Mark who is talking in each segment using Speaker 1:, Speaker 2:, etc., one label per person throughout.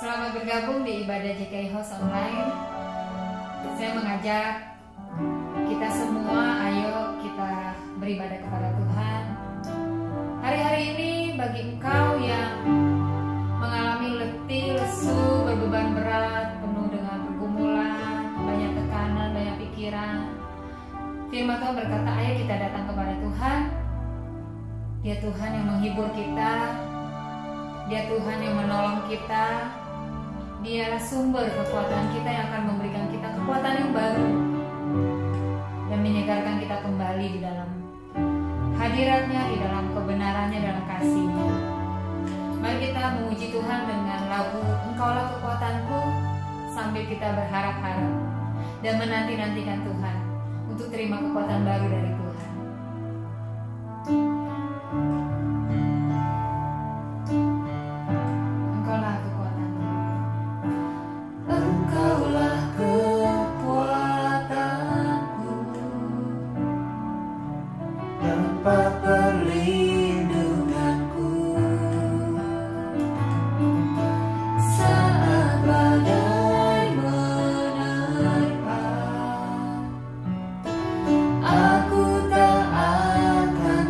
Speaker 1: Selamat bergabung di ibadah JKI House Online. Saya mengajak kita semua, ayo kita beribadah kepada Tuhan. Hari-hari ini bagi engkau yang mengalami letih, lesu, berbeban berat, penuh dengan pergumulan, banyak tekanan, banyak pikiran, firman Tuhan berkata, ayo kita datang kepada Tuhan. Dia Tuhan yang menghibur kita, Dia Tuhan yang menolong kita. Dialah sumber kekuatan kita yang akan memberikan kita kekuatan yang baru dan menyegarkan kita kembali di dalam hadiratnya, di dalam kebenarannya, dalam kasih-Nya. Mari kita memuji Tuhan dengan lagu Engkaulah Kekuatanku sambil kita berharap-harap dan menanti-nantikan Tuhan untuk terima kekuatan baru dari Tuhan.
Speaker 2: Aku tak akan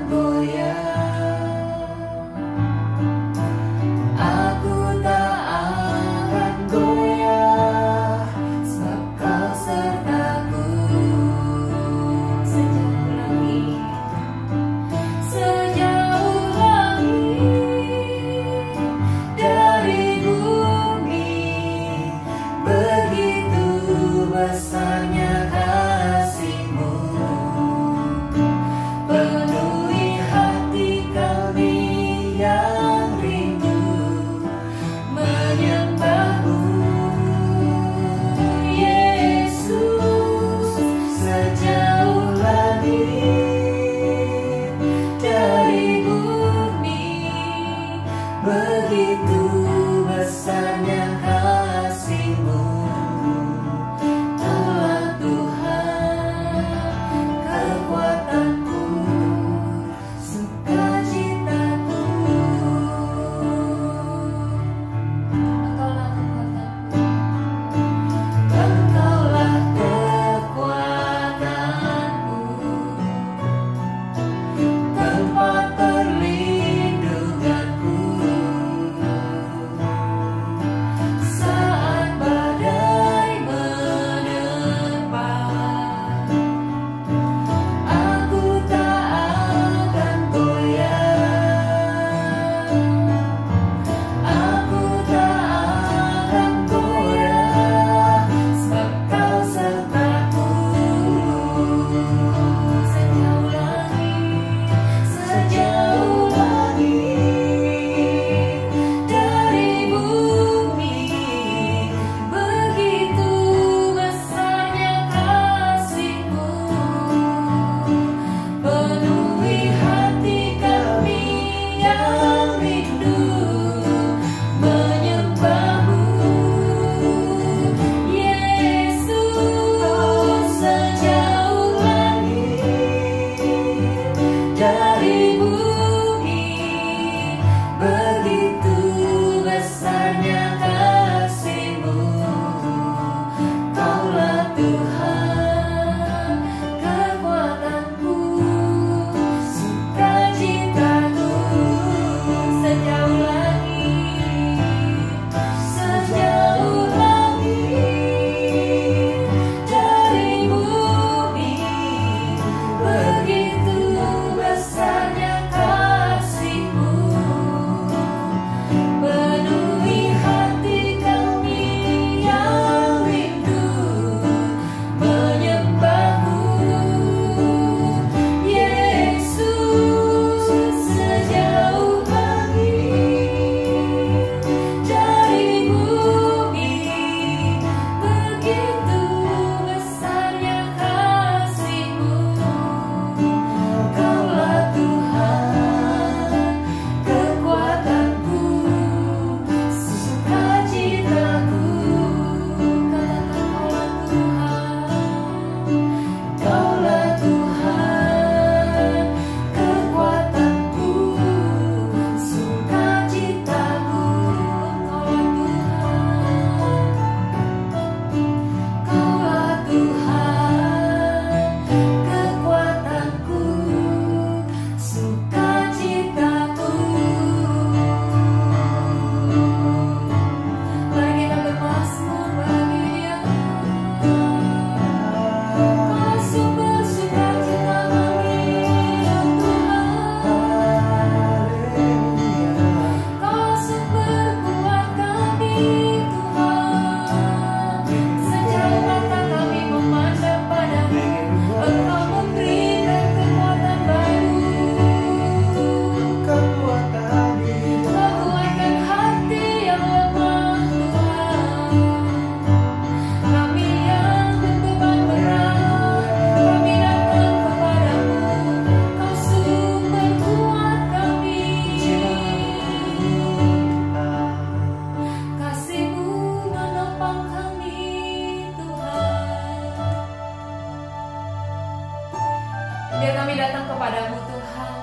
Speaker 1: kepadamu Tuhan,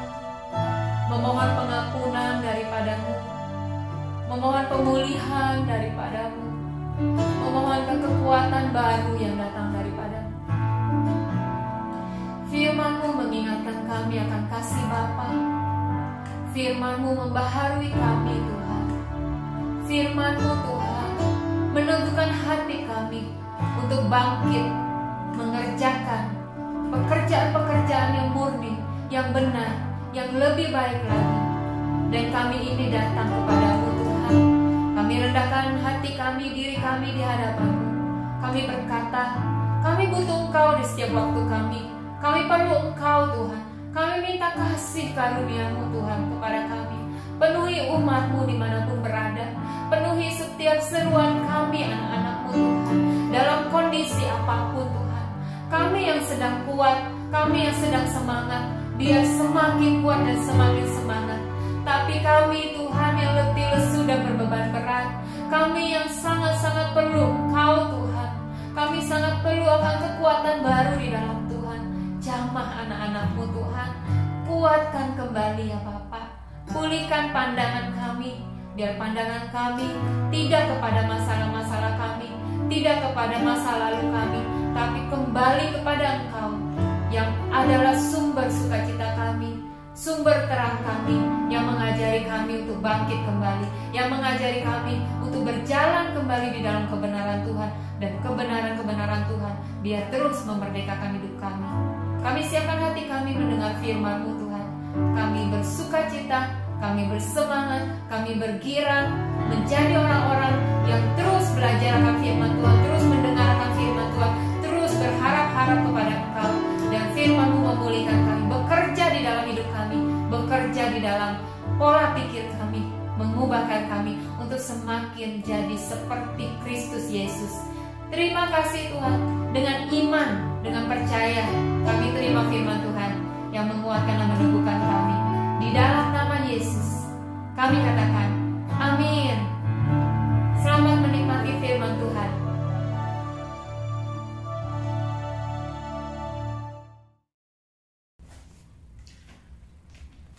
Speaker 1: memohon pengampunan daripadamu, memohon pemulihan daripadamu, memohon kekuatan baru yang datang daripadamu. Firman-Mu mengingatkan kami akan kasih Bapa. Firman-Mu membaharui kami Tuhan. Firman-Mu Tuhan meneguhkan hati kami untuk bangkit mengerjakan pekerjaan-pekerjaan yang murni, yang benar, yang lebih baik lagi. Dan kami ini datang kepadamu Tuhan. Kami rendahkan hati kami, diri kami di hadapan-Mu. Kami berkata, kami butuh Engkau di setiap waktu kami. Kami perlu Engkau Tuhan. Kami minta kasih karunia-Mu Tuhan kepada kami. Penuhi umat-Mu dimanapun berada. Penuhi setiap seruan kami anak-anak-Mu Tuhan. Dalam kondisi apapun Tuhan. Kami yang sedang kuat, kami yang sedang semangat, biar semakin kuat dan semakin semangat. Tapi kami Tuhan yang letih lesu dan berbeban berat, kami yang sangat-sangat perlu Engkau Tuhan. Kami sangat perlu akan kekuatan baru di dalam Tuhan. Jamah anak-anak-Mu Tuhan. Kuatkan kembali ya Bapa. Pulihkan pandangan kami, biar pandangan kami tidak kepada masalah-masalah kami, tidak kepada masa lalu kami, tapi kembali kepada Engkau yang adalah sumber sukacita kami, sumber terang kami, yang mengajari kami untuk bangkit kembali, yang mengajari kami untuk berjalan kembali di dalam kebenaran Tuhan, dan kebenaran-kebenaran Tuhan biar terus memerdekakan hidup kami. Kami siapkan hati kami mendengar firman-Mu Tuhan. Kami bersukacita, kami bersemangat, kami bergirang menjadi orang-orang yang terus belajar akan firman Tuhan, terus mendengar akan firman Tuhan, terus berharap-harap kepada Engkau. Dan firman-Mu memulihkan kami, bekerja di dalam hidup kami, bekerja di dalam pola pikir kami, mengubahkan kami untuk semakin jadi seperti Kristus Yesus. Terima kasih Tuhan, dengan iman, dengan percaya, kami terima firman Tuhan yang menguatkan dan meneguhkan kami. Di dalam nama Yesus, kami katakan, amin. Selamat menikmati firman Tuhan.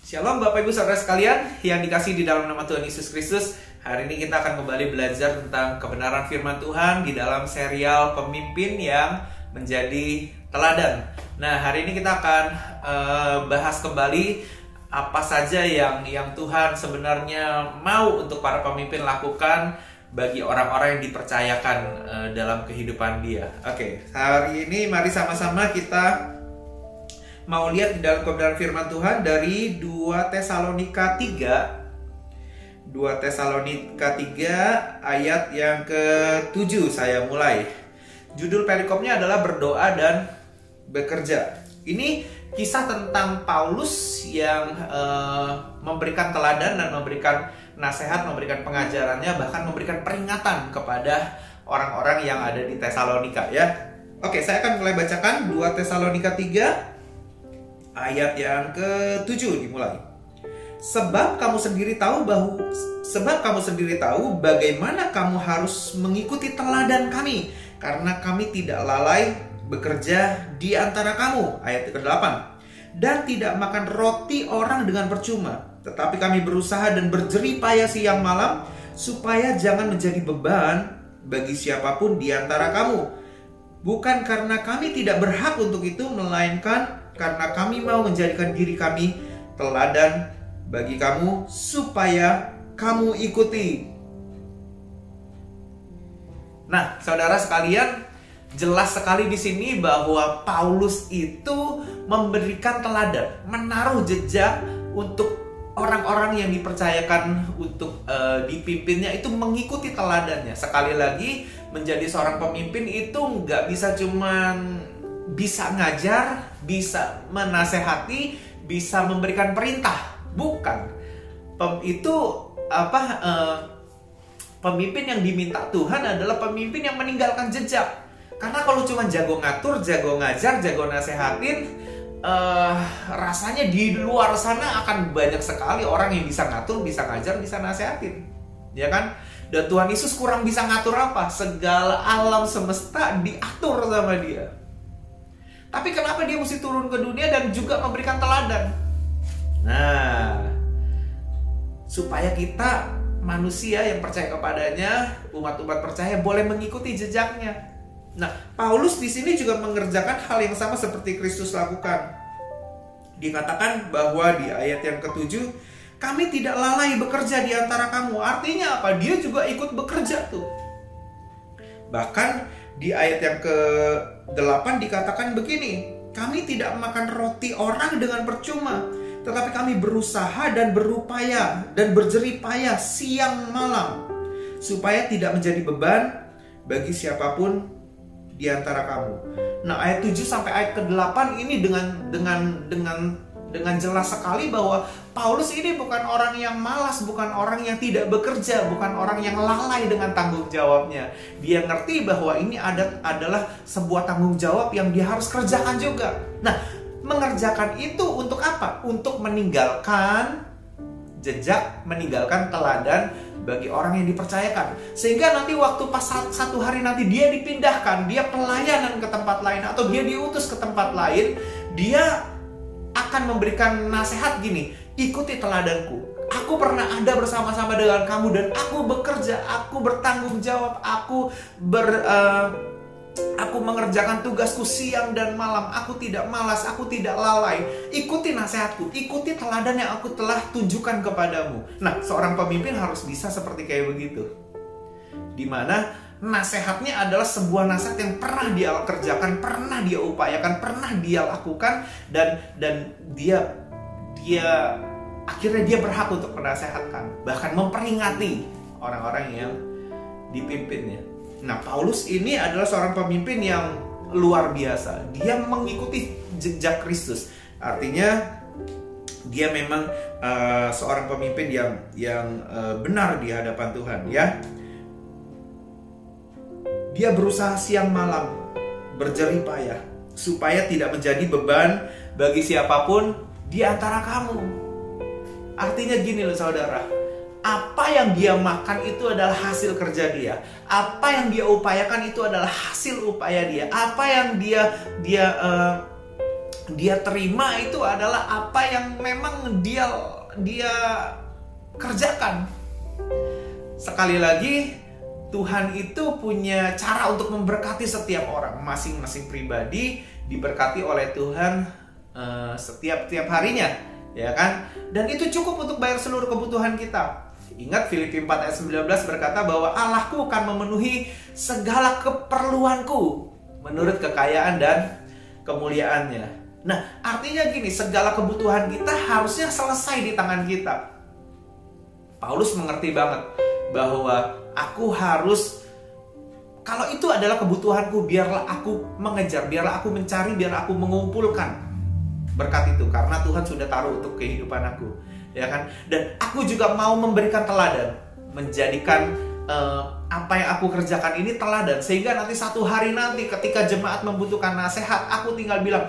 Speaker 2: Shalom Bapak Ibu Saudara sekalian yang dikasihi di dalam nama Tuhan Yesus Kristus. Hari ini kita akan kembali belajar tentang kebenaran firman Tuhan di dalam serial Pemimpin yang Menjadi Teladan. Nah, hari ini kita akan bahas kembali apa saja yang Tuhan sebenarnya mau untuk para pemimpin lakukan bagi orang-orang yang dipercayakan dalam kehidupan dia. Oke, hari ini mari sama-sama kita mau lihat di dalam kebenaran firman Tuhan dari 2 Tesalonika 3. 2 Tesalonika 3 ayat yang ke-7 saya mulai. Judul perikopnya adalah berdoa dan bekerja. Ini kisah tentang Paulus yang memberikan teladan dan memberikan nasihat, memberikan pengajarannya, bahkan memberikan peringatan kepada orang-orang yang ada di Tesalonika ya. Oke, saya akan mulai bacakan 2 Tesalonika 3 ayat yang ke-7 dimulai. Sebab kamu sendiri tahu bagaimana kamu harus mengikuti teladan kami, karena kami tidak lalai bekerja di antara kamu. Ayat ke-8. Dan tidak makan roti orang dengan percuma, tetapi kami berusaha dan berjerih payah siang malam, supaya jangan menjadi beban bagi siapapun di antara kamu. Bukan karena kami tidak berhak untuk itu, melainkan karena kami mau menjadikan diri kami teladan bagi kamu, supaya kamu ikuti. Nah, saudara sekalian, jelas sekali di sini bahwa Paulus itu memberikan teladan, menaruh jejak untuk orang-orang yang dipercayakan untuk dipimpinnya itu mengikuti teladannya. Sekali lagi, menjadi seorang pemimpin itu nggak bisa cuman bisa ngajar, bisa menasehati, bisa memberikan perintah. Bukan. Pemimpin yang diminta Tuhan adalah pemimpin yang meninggalkan jejak. Karena kalau cuma jago ngatur, jago ngajar, jago nasehatin, rasanya di luar sana akan banyak sekali orang yang bisa ngatur, bisa ngajar, bisa nasehatin. Ya kan? Dan Tuhan Yesus kurang bisa ngatur apa? Segala alam semesta diatur sama dia. Tapi kenapa dia mesti turun ke dunia dan juga memberikan teladan? Nah, supaya kita manusia yang percaya kepadanya, umat-umat percaya boleh mengikuti jejaknya. Nah, Paulus di sini juga mengerjakan hal yang sama seperti Kristus lakukan. Dikatakan bahwa di ayat yang ke-7, kami tidak lalai bekerja di antara kamu. Artinya apa? Dia juga ikut bekerja tuh. Bahkan di ayat yang ke-8 dikatakan begini, kami tidak makan roti orang dengan percuma, tetapi kami berusaha dan berupaya dan berjeripayah siang malam, supaya tidak menjadi beban bagi siapapun di antara kamu. Nah, ayat 7 sampai ayat ke-8 ini dengan jelas sekali bahwa Paulus ini bukan orang yang malas, bukan orang yang tidak bekerja, bukan orang yang lalai dengan tanggung jawabnya. Dia ngerti bahwa ini adalah sebuah tanggung jawab yang dia harus kerjakan juga. Nah, mengerjakan itu untuk apa? Untuk meninggalkan jejak, meninggalkan teladan bagi orang yang dipercayakan. Sehingga nanti waktu pas satu hari nanti dia dipindahkan, dia pelayanan ke tempat lain, atau dia diutus ke tempat lain, dia akan memberikan nasihat gini, ikuti teladanku. Aku pernah ada bersama-sama dengan kamu dan aku bekerja, aku bertanggung jawab, aku mengerjakan tugasku siang dan malam. Aku tidak malas, aku tidak lalai. Ikuti nasihatku, ikuti teladan yang aku telah tunjukkan kepadamu. Nah, seorang pemimpin harus bisa seperti kayak begitu, dimana nasihatnya adalah sebuah nasihat yang pernah dia kerjakan, pernah dia upayakan, pernah dia lakukan, dan dia akhirnya dia berhak untuk menasehatkan, bahkan memperingati orang-orang yang dipimpinnya. Nah, Paulus ini adalah seorang pemimpin yang luar biasa. Dia mengikuti jejak Kristus. Artinya dia memang seorang pemimpin yang benar di hadapan Tuhan, ya. Dia berusaha siang malam, berjeripayah, supaya tidak menjadi beban bagi siapapun di antara kamu. Artinya gini loh saudara, apa yang dia makan itu adalah hasil kerja dia. Apa yang dia upayakan itu adalah hasil upaya dia. Apa yang dia terima itu adalah apa yang memang dia kerjakan. Sekali lagi, Tuhan itu punya cara untuk memberkati setiap orang. Masing-masing pribadi diberkati oleh Tuhan setiap harinya, ya kan? Dan itu cukup untuk bayar seluruh kebutuhan kita. Ingat Filipi 4 ayat 19 berkata bahwa Allahku akan memenuhi segala keperluanku menurut kekayaan dan kemuliaannya. Nah, artinya gini, segala kebutuhan kita harusnya selesai di tangan kita. Paulus mengerti banget bahwa aku harus, kalau itu adalah kebutuhanku, biarlah aku mengejar, biarlah aku mencari, biarlah aku mengumpulkan berkat itu, karena Tuhan sudah taruh untuk kehidupan aku, ya kan? Dan aku juga mau memberikan teladan, menjadikan apa yang aku kerjakan ini teladan, sehingga nanti satu hari nanti ketika jemaat membutuhkan nasihat, aku tinggal bilang,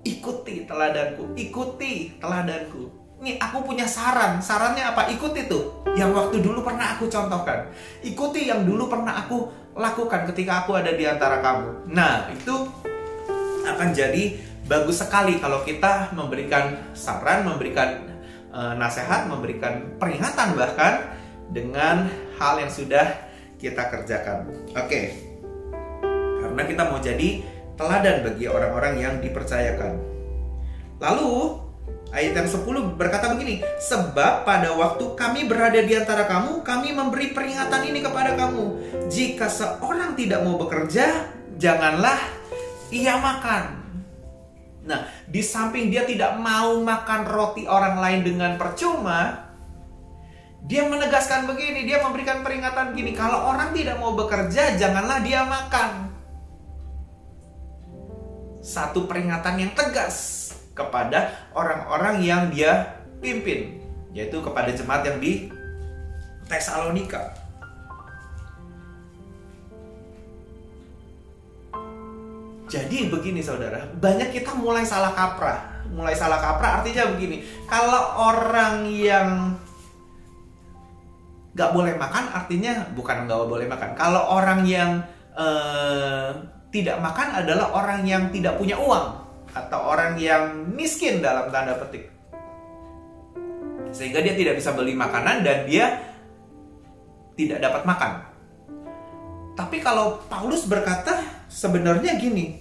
Speaker 2: ikuti teladanku, ikuti teladanku. Nih, aku punya sarannya apa? Ikuti tuh yang waktu dulu pernah aku contohkan, ikuti yang dulu pernah aku lakukan ketika aku ada di antara kamu. Nah, itu akan jadi bagus sekali kalau kita memberikan saran, memberikan nasihat, memberikan peringatan bahkan dengan hal yang sudah kita kerjakan. Oke. Karena kita mau jadi teladan bagi orang-orang yang dipercayakan. Lalu ayat yang 10 berkata begini, sebab pada waktu kami berada di antara kamu, kami memberi peringatan ini kepada kamu. Jika seorang tidak mau bekerja, janganlah ia makan. Nah, di samping dia tidak mau makan roti orang lain dengan percuma, dia menegaskan begini, dia memberikan peringatan gini, kalau orang tidak mau bekerja, janganlah dia makan. Satu peringatan yang tegas kepada orang-orang yang dia pimpin, yaitu kepada jemaat yang di Tesalonika. Jadi begini saudara, banyak kita mulai salah kaprah. Mulai salah kaprah artinya begini, kalau orang yang gak boleh makan, artinya bukan gak boleh makan. Kalau orang yang tidak makan adalah orang yang tidak punya uang atau orang yang miskin dalam tanda petik. Sehingga dia tidak bisa beli makanan dan dia tidak dapat makan. Tapi kalau Paulus berkata sebenarnya gini,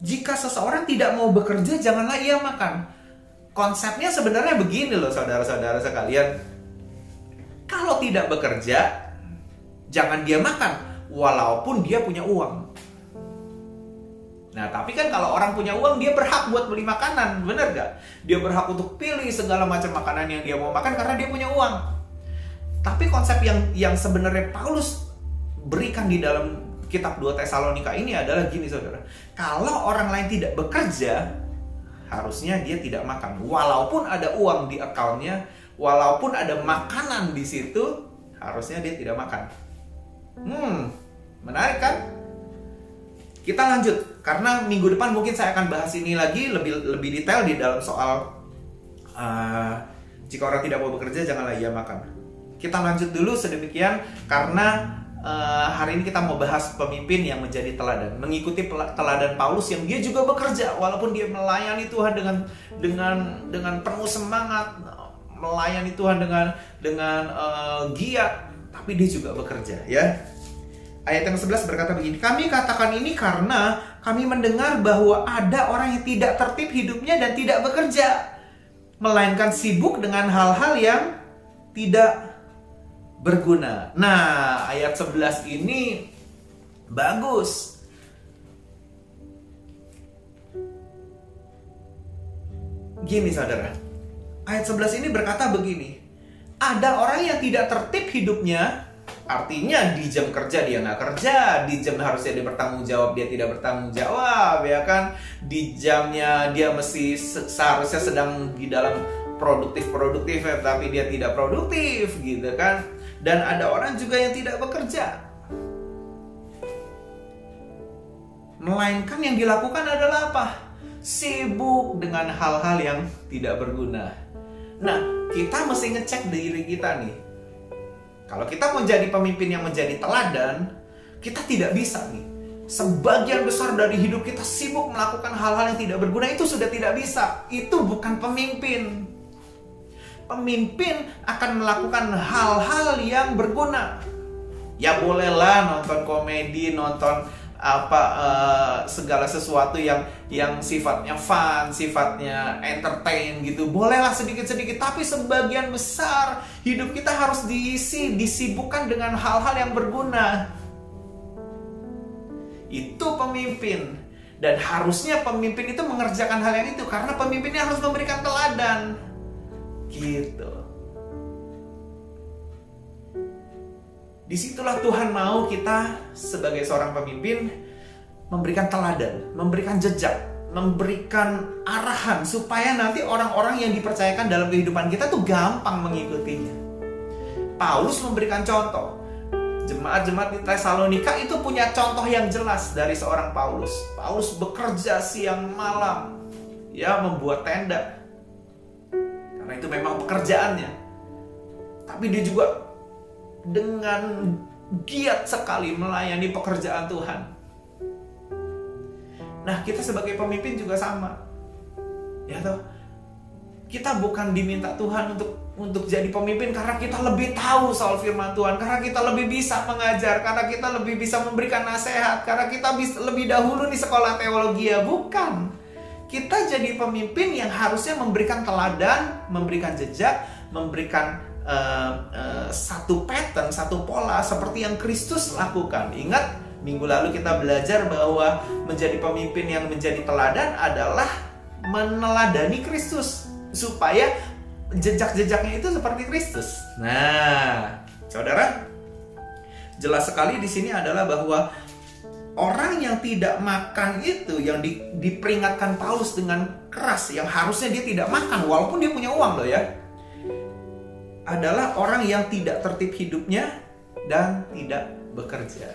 Speaker 2: jika seseorang tidak mau bekerja, janganlah ia makan. Konsepnya sebenarnya begini loh saudara-saudara sekalian. Kalau tidak bekerja, jangan dia makan walaupun dia punya uang. Nah, tapi kan kalau orang punya uang, dia berhak buat beli makanan, bener gak? Dia berhak untuk pilih segala macam makanan yang dia mau makan karena dia punya uang. Tapi konsep yang sebenarnya Paulus berikan di dalam kitab 2 Tesalonika ini adalah gini saudara. Kalau orang lain tidak bekerja, harusnya dia tidak makan. Walaupun ada uang di akunnya, walaupun ada makanan di situ, harusnya dia tidak makan. Menarik kan? Kita lanjut, karena minggu depan mungkin saya akan bahas ini lagi lebih detail di dalam soal jika orang tidak mau bekerja, janganlah ia makan. Kita lanjut dulu sedemikian karena hari ini kita mau bahas pemimpin yang menjadi teladan, mengikuti teladan Paulus yang dia juga bekerja walaupun dia melayani Tuhan dengan penuh semangat, melayani Tuhan dengan giat, tapi dia juga bekerja, ya. Ayat yang 11 berkata begini, kami katakan ini karena kami mendengar bahwa ada orang yang tidak tertib hidupnya dan tidak bekerja, melainkan sibuk dengan hal-hal yang tidak berguna. Nah, ayat 11 ini bagus. Gini saudara, ayat 11 ini berkata begini, ada orang yang tidak tertib hidupnya. Artinya di jam kerja dia nggak kerja, di jam harusnya dia bertanggung jawab dia tidak bertanggung jawab, ya kan? Di jamnya dia mesti seharusnya sedang di dalam produktif ya, tapi dia tidak produktif gitu kan? Dan ada orang juga yang tidak bekerja, melainkan yang dilakukan adalah apa? Sibuk dengan hal-hal yang tidak berguna. Nah, kita mesti ngecek diri kita nih. Kalau kita mau jadi pemimpin yang menjadi teladan, kita tidak bisa nih. Sebagian besar dari hidup kita sibuk melakukan hal-hal yang tidak berguna, itu sudah tidak bisa. Itu bukan pemimpin. Pemimpin akan melakukan hal-hal yang berguna. Ya bolehlah nonton komedi, nonton segala sesuatu yang sifatnya fun, sifatnya entertain gitu. Bolehlah sedikit-sedikit, tapi sebagian besar hidup kita harus disibukkan dengan hal-hal yang berguna. Itu pemimpin. Dan harusnya pemimpin itu mengerjakan hal yang itu, karena pemimpinnya harus memberikan teladan. Gitu. Disitulah Tuhan mau kita sebagai seorang pemimpin memberikan teladan, memberikan jejak, memberikan arahan supaya nanti orang-orang yang dipercayakan dalam kehidupan kita tuh gampang mengikutinya. Paulus memberikan contoh. Jemaat-jemaat di Tesalonika itu punya contoh yang jelas dari seorang Paulus. Paulus bekerja siang malam, ya, membuat tenda. Karena itu memang pekerjaannya. Tapi dia juga dengan giat sekali melayani pekerjaan Tuhan. Nah, kita sebagai pemimpin juga sama. Ya toh? Kita bukan diminta Tuhan untuk jadi pemimpin karena kita lebih tahu soal firman Tuhan, karena kita lebih bisa mengajar, karena kita lebih bisa memberikan nasihat, karena kita lebih dahulu di sekolah teologi. Ya, bukan. Kita jadi pemimpin yang harusnya memberikan teladan, memberikan jejak, memberikan satu pattern, satu pola seperti yang Kristus lakukan. Ingat, minggu lalu kita belajar bahwa menjadi pemimpin yang menjadi teladan adalah meneladani Kristus, supaya jejak-jejaknya itu seperti Kristus. Nah, saudara, jelas sekali di sini adalah bahwa orang yang tidak makan itu, yang diperingatkan Paulus dengan keras, yang harusnya dia tidak makan walaupun dia punya uang loh ya, adalah orang yang tidak tertib hidupnya dan tidak bekerja.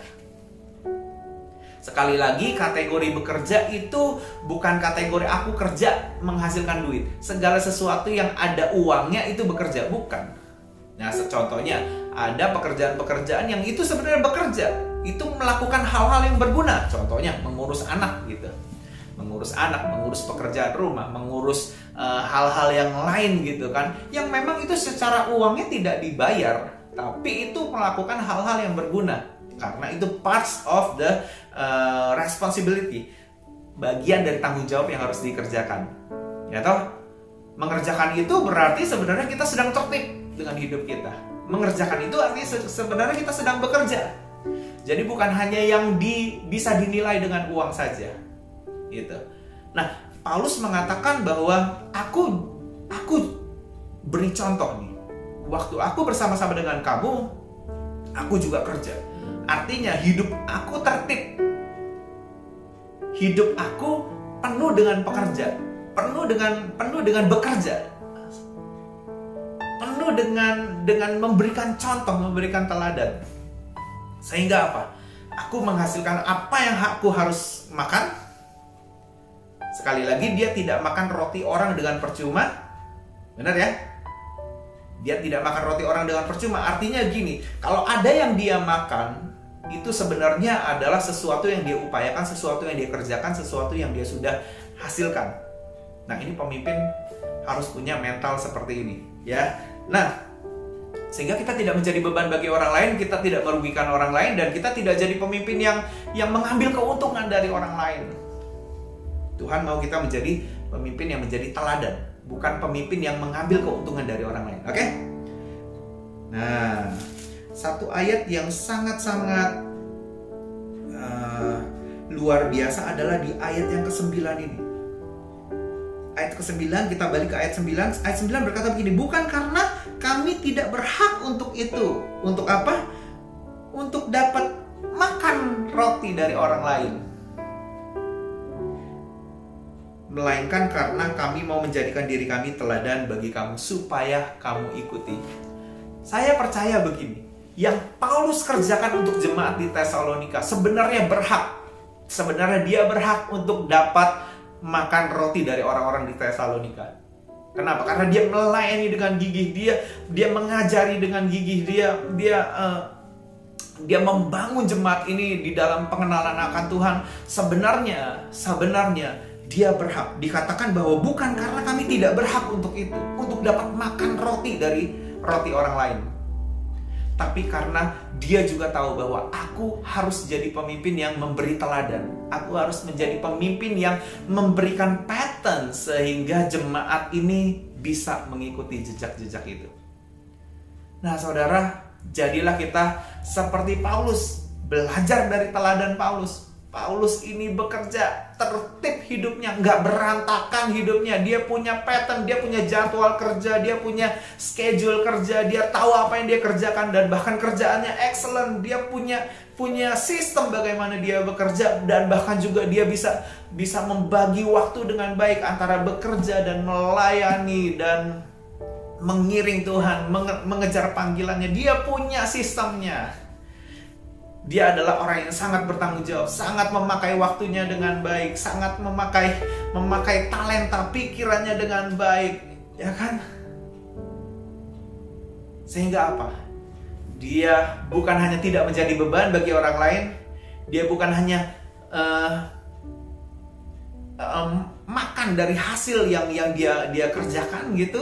Speaker 2: Sekali lagi, kategori bekerja itu bukan kategori aku kerja menghasilkan duit. Segala sesuatu yang ada uangnya itu bekerja, bukan. Nah, contohnya Ada pekerjaan-pekerjaan yang itu sebenarnya bekerja, itu melakukan hal-hal yang berguna. Contohnya mengurus anak gitu. Mengurus anak, mengurus pekerjaan rumah, mengurus hal-hal yang lain gitu kan. Yang memang itu secara uangnya tidak dibayar, tapi itu melakukan hal-hal yang berguna. Karena itu parts of the responsibility. Bagian dari tanggung jawab yang harus dikerjakan. Ya toh? Mengerjakan itu berarti sebenarnya kita sedang tertib dengan hidup kita. Mengerjakan itu artinya sebenarnya kita sedang bekerja. Jadi bukan hanya yang bisa dinilai dengan uang saja. Gitu. Nah, Paulus mengatakan bahwa aku beri contoh nih. Waktu aku bersama-sama dengan kamu, aku juga kerja. Artinya hidup aku tertib. Hidup aku penuh dengan pekerja, penuh dengan bekerja. Penuh dengan memberikan contoh, memberikan teladan. Sehingga apa? Aku menghasilkan apa yang aku harus makan. Sekali lagi, dia tidak makan roti orang dengan percuma. Benar ya? Dia tidak makan roti orang dengan percuma. Artinya gini, kalau ada yang dia makan, itu sebenarnya adalah sesuatu yang dia upayakan, sesuatu yang dia kerjakan, sesuatu yang dia sudah hasilkan. Nah, ini pemimpin harus punya mental seperti ini, ya. Nah, sehingga kita tidak menjadi beban bagi orang lain, kita tidak merugikan orang lain, dan kita tidak jadi pemimpin yang mengambil keuntungan dari orang lain. Tuhan mau kita menjadi pemimpin yang menjadi teladan, bukan pemimpin yang mengambil keuntungan dari orang lain. Oke? Nah, satu ayat yang sangat-sangat luar biasa adalah di ayat yang ke-9 ini. Ayat ke-9, kita balik ke ayat 9. Ayat 9 berkata begini, bukan karena kami tidak berhak untuk itu. Untuk apa? Untuk dapat makan roti dari orang lain. Melainkan karena kami mau menjadikan diri kami teladan bagi kamu, supaya kamu ikuti. Saya percaya begini, yang Paulus kerjakan untuk jemaat di Tesalonika sebenarnya berhak. Sebenarnya dia berhak untuk dapat makan roti dari orang-orang di Tesalonika. Kenapa? Karena dia melayani dengan gigih, dia mengajari dengan gigih, dia membangun jemaat ini di dalam pengenalan akan Tuhan. Sebenarnya dia berhak. Dikatakan bahwa bukan karena kami tidak berhak untuk itu, untuk dapat makan roti dari roti orang lain, tapi karena dia juga tahu bahwa aku harus jadi pemimpin yang memberi teladan. Aku harus menjadi pemimpin yang memberikan pattern sehingga jemaat ini bisa mengikuti jejak-jejak itu. Nah, saudara, jadilah kita seperti Paulus, belajar dari teladan Paulus. Paulus ini bekerja, tertib hidupnya, nggak berantakan hidupnya. Dia punya pattern, dia punya jadwal kerja, dia punya schedule kerja, dia tahu apa yang dia kerjakan, dan bahkan kerjaannya excellent. Dia punya sistem bagaimana dia bekerja, dan bahkan juga dia bisa membagi waktu dengan baik antara bekerja dan melayani dan mengiring Tuhan, mengejar panggilannya. Dia punya sistemnya. Dia adalah orang yang sangat bertanggung jawab, sangat memakai waktunya dengan baik, sangat memakai talenta pikirannya dengan baik, ya kan? Sehingga apa? Dia bukan hanya tidak menjadi beban bagi orang lain, dia bukan hanya makan dari hasil yang dia kerjakan gitu.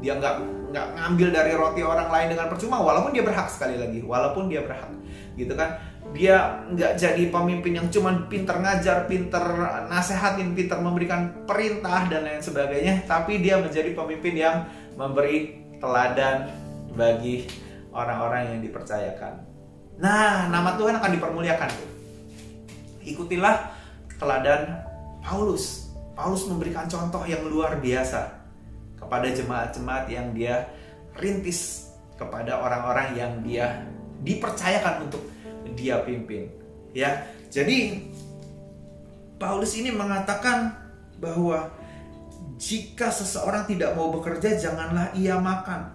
Speaker 2: Dia nggak ngambil dari roti orang lain dengan percuma, walaupun dia berhak, sekali lagi, walaupun dia berhak, gitu kan. Dia nggak jadi pemimpin yang cuman pinter ngajar, pinter nasehatin, pinter memberikan perintah dan lain sebagainya, tapi dia menjadi pemimpin yang memberi teladan bagi orang-orang yang dipercayakan. Nah, nama Tuhan akan dipermuliakan. Ikutilah teladan Paulus. Paulus memberikan contoh yang luar biasa kepada jemaat-jemaat yang dia rintis, kepada orang-orang yang dia dipercayakan untuk dia pimpin, ya. Jadi Paulus ini mengatakan bahwa jika seseorang tidak mau bekerja, janganlah ia makan.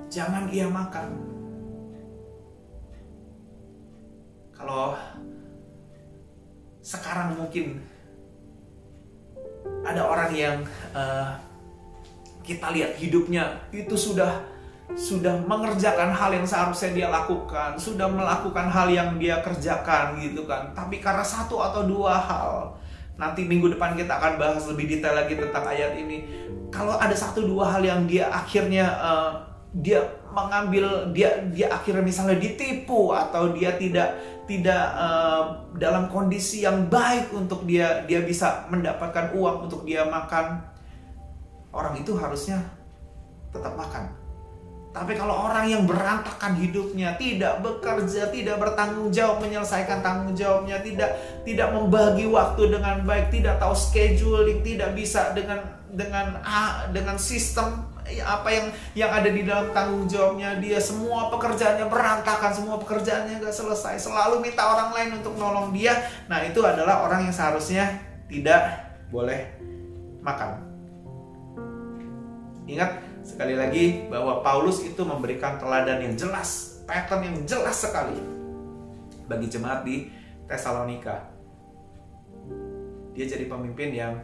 Speaker 2: Jangan ia makan. Kalau sekarang mungkin ada orang yang kita lihat hidupnya itu sudah mengerjakan hal yang seharusnya dia lakukan, sudah melakukan hal yang dia kerjakan gitu kan. Tapi karena satu atau dua hal, nanti minggu depan kita akan bahas lebih detail lagi tentang ayat ini. Kalau ada satu dua hal yang dia akhirnya dia mengambil, dia akhirnya misalnya ditipu, atau dia tidak dalam kondisi yang baik untuk dia bisa mendapatkan uang untuk dia makan, orang itu harusnya tetap makan. Tapi kalau orang yang berantakan hidupnya, tidak bekerja, tidak bertanggung jawab menyelesaikan tanggung jawabnya, tidak membagi waktu dengan baik, tidak tahu scheduling, tidak bisa dengan sistem apa yang ada di dalam tanggung jawabnya, dia semua pekerjaannya berantakan, semua pekerjaannya gak selesai, selalu minta orang lain untuk nolong dia. Nah, itu adalah orang yang seharusnya tidak boleh makan. Ingat sekali lagi bahwa Paulus itu memberikan teladan yang jelas, pattern yang jelas sekali bagi jemaat di Tesalonika. Dia jadi pemimpin yang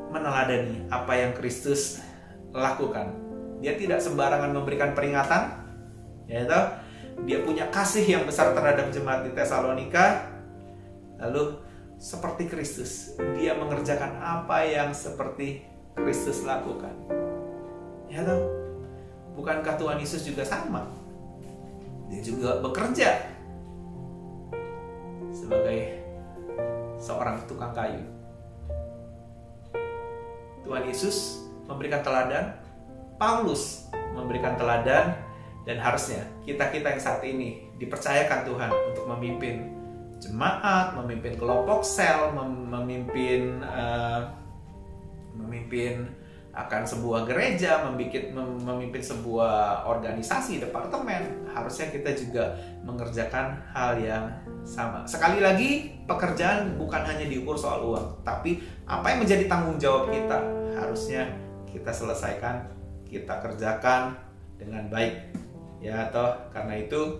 Speaker 2: meneladani apa yang Kristus lakukan. Dia tidak sembarangan memberikan peringatan, yaitu dia punya kasih yang besar terhadap jemaat di Tesalonika. Lalu seperti Kristus, dia mengerjakan apa yang seperti Kristus lakukan. Ya toh? Bukankah Tuhan Yesus juga sama? Dia juga bekerja sebagai seorang tukang kayu. Tuhan Yesus memberikan teladan, Paulus memberikan teladan, dan harusnya kita-kita yang saat ini dipercayakan Tuhan untuk memimpin jemaat, memimpin kelompok sel, memimpin akan sebuah gereja, memimpin sebuah organisasi, departemen. Harusnya kita juga mengerjakan hal yang sama. Sekali lagi, pekerjaan bukan hanya diukur soal uang, tapi apa yang menjadi tanggung jawab kita harusnya kita selesaikan, kita kerjakan dengan baik. Ya toh, karena itu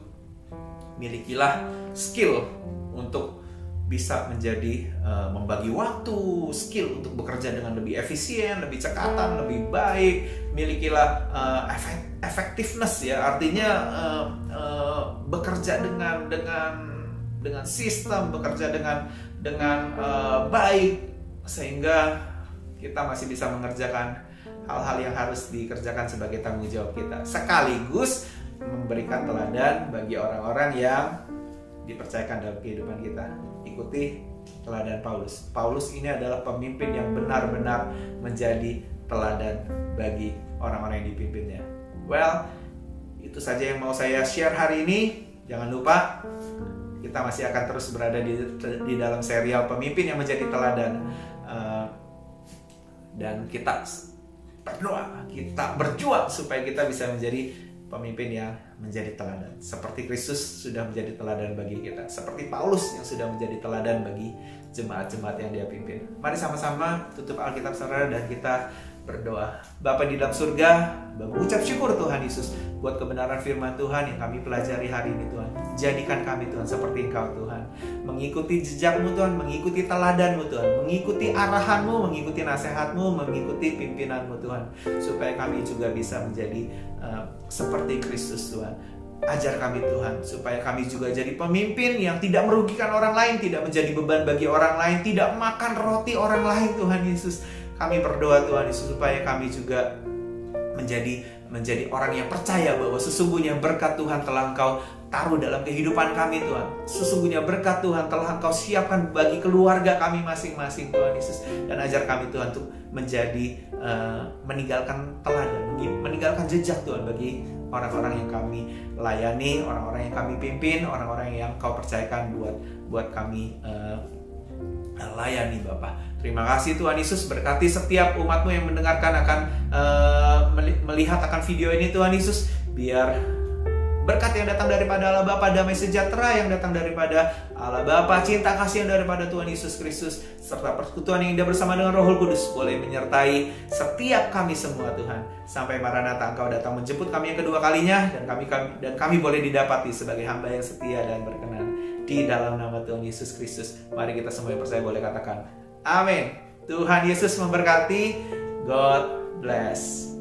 Speaker 2: milikilah skill untuk bisa menjadi membagi waktu, skill untuk bekerja dengan lebih efisien, lebih cekatan, lebih baik. Milikilah effectiveness, ya, artinya bekerja dengan sistem, bekerja dengan baik, sehingga kita masih bisa mengerjakan hal-hal yang harus dikerjakan sebagai tanggung jawab kita, sekaligus memberikan teladan bagi orang-orang yang dipercayakan dalam kehidupan kita. Ikuti teladan Paulus. Paulus ini adalah pemimpin yang benar-benar menjadi teladan bagi orang-orang yang dipimpinnya. Well, itu saja yang mau saya share hari ini. Jangan lupa, kita masih akan terus berada di dalam serial pemimpin yang menjadi teladan. Dan kita berdoa, kita berjuang supaya kita bisa menjadi pemimpin yang menjadi teladan. Seperti Kristus sudah menjadi teladan bagi kita. Seperti Paulus yang sudah menjadi teladan bagi jemaat-jemaat yang dia pimpin. Mari sama-sama tutup Alkitab saudara dan kita berdoa. Bapa di dalam surga, mengucap syukur Tuhan Yesus buat kebenaran firman Tuhan yang kami pelajari hari ini Tuhan. Jadikan kami Tuhan seperti Engkau Tuhan, mengikuti jejakmu Tuhan, mengikuti teladanmu Tuhan, mengikuti arahanmu, mengikuti nasihatmu, mengikuti pimpinanmu Tuhan, supaya kami juga bisa menjadi seperti Kristus Tuhan. Ajar kami Tuhan, supaya kami juga jadi pemimpin yang tidak merugikan orang lain, tidak menjadi beban bagi orang lain, tidak makan roti orang lain Tuhan Yesus. Kami berdoa Tuhan Yesus supaya kami juga menjadi orang yang percaya bahwa sesungguhnya berkat Tuhan telah Engkau taruh dalam kehidupan kami Tuhan. Sesungguhnya berkat Tuhan telah Engkau siapkan bagi keluarga kami masing-masing Tuhan Yesus. Dan ajar kami Tuhan untuk menjadi meninggalkan teladan, meninggalkan jejak Tuhan bagi orang-orang yang kami layani, orang-orang yang kami pimpin, orang-orang yang Kau percayakan buat kami layani Bapa. Terima kasih Tuhan Yesus, berkati setiap umat-Mu yang mendengarkan akan melihat akan video ini Tuhan Yesus. Biar berkat yang datang daripada Allah Bapa, damai sejahtera yang datang daripada Allah Bapa, cinta kasih yang daripada Tuhan Yesus Kristus, serta persekutuan yang indah bersama dengan Roh Kudus boleh menyertai setiap kami semua Tuhan. Sampai Maranatha Engkau datang menjemput kami yang kedua kalinya, dan kami boleh didapati sebagai hamba yang setia dan berkenan. Di dalam nama Tuhan Yesus Kristus, mari kita semua yang percaya boleh katakan amin. Tuhan Yesus memberkati. God bless.